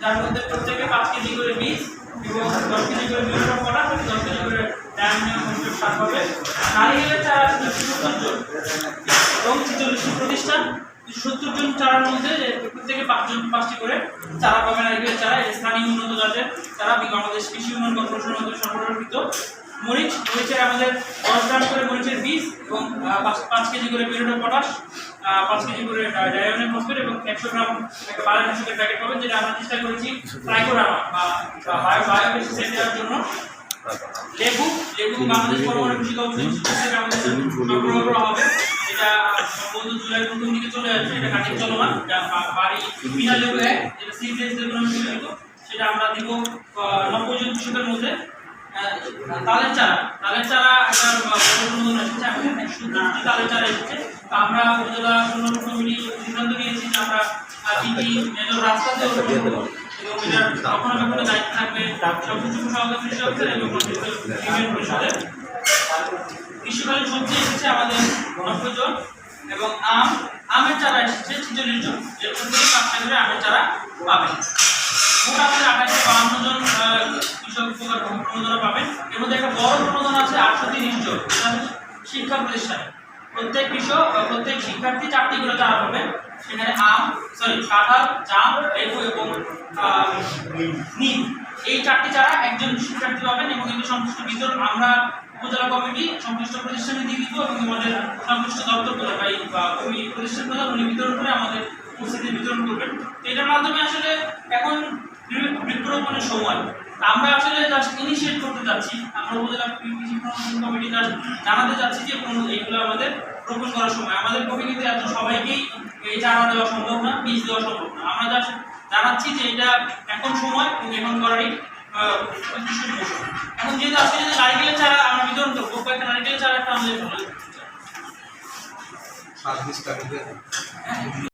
যার মধ্যে প্রত্যেকে 5 কেজি করে বীজ এবং 10 কেজি করে মিউরেট পটাশ এবং 10 কেজি করে ডায়ামিনাম ফসফেট সার হবে। নারিকেলের চারা 70 জন এবং 46টি প্রতিষ্ঠান 70 জন চারার মধ্যে প্রত্যেকে 5টি করে চারা পাবে নারিকেলের চারা। স্থানীয় উন্নত জাতের চারা বাংলাদেশ কৃষি উন্নয়ন কর্পোরেশনের মধ্যে সরবরাহকৃত। মরিচের আমাদের 10 গ্রাম করে মরিচের বীজ এবং 5 কেজি করে মিউরেট পটাশ, 5 কেজি করে ডায়ামিনাম ফসফেট এবং 100 গ্রাম একটা বায়োনাশকের প্যাকেট পাবেন, যেটা আমরা চেষ্টা করেছি ট্রাইকোডার্মা বা বায়োপেস্টিসাইড দেওয়ার জন্য। লেবু বাংলাদেশ পরমাণু কৃষি গবেষণা থেকে আমাদের সরবরাহ করা হবে। এটা সম্ভবত জুলাইয়ের প্রথম দিকে চলে আসবে। এটা কাটিং চলমান, বাড়ি বিনা লেবু যেটা সিডলেস যেগুলো দিব, সেটা আমরা দিব 90 জন কৃষকের মধ্যে। তালের চারা একটা অনুমোদন এসেছে, আমাদের 110টি তালের চারা এসেছে। আমরা উপজেলা উন্নয়ন কমিটি সিদ্ধান্ত নিয়েছি যে আমরা 3টি মেজর রাস্তাতে এবং এটার রক্ষণাবেক্ষণের দায়িত্ব থাকবে সবকিছু সহকারী কৃষি অফিসার এবং ইউনিয়ন পরিষদের। গ্রীষ্মকালীন সবজি এসেছে আমাদের 90 জন এবং আমের চারা এসেছে 46 জন, যে প্রত্যেকে 5টা করে আমের চারা পাবেন। মোট আমাদের 2852 জন কৃষক উপকার প্রণোদনা পাবেন। এর মধ্যে একটা বড় প্রণোদনা আছে 830 জন, এটা শিক্ষা প্রতিষ্ঠানে। প্রত্যেক শিক্ষার্থী 4টি করে চারা পাবেন। সেখানে কাঁঠাল, জাম, লেবু এবং নিম, এই 4টি চারা একজন শিক্ষার্থী পাবেন এবং এটি সংশ্লিষ্ট বিতরণ আমরা উপজেলা কমিটি সংশ্লিষ্ট প্রতিষ্ঠানে দিয়ে দিব এবং আমাদের সংশ্লিষ্ট দপ্তর বা ওই প্রতিষ্ঠান প্রধান উনি বিতরণ করে আমাদের উপস্থিতি বিতরণ করবেন। এটার মাধ্যমে আসলে এখন বৃক্ষরোপণের সময় আমরা আসলে জাস্ট ইনিশিয়েট করতে যাচ্ছি। আমরা উপজেলা কৃষি প্রশাসন কমিটি জানাতে যাচ্ছি যে এইগুলো আমাদের রোপণ করার সময় আমাদের পক্ষে কিন্তু এত সবাইকেই এই চারা দেওয়া সম্ভব না, বীজ দেওয়া সম্ভব না। আমরা জাস্ট জানাচ্ছি যে এটা এখন সময় এবং এখন করারই এখন যেহেতু আজকে যদি নারিকেলের চারা আমরা বিতরণ করবো, কয়েকটা নারিকেলের চারা একটা আমাদের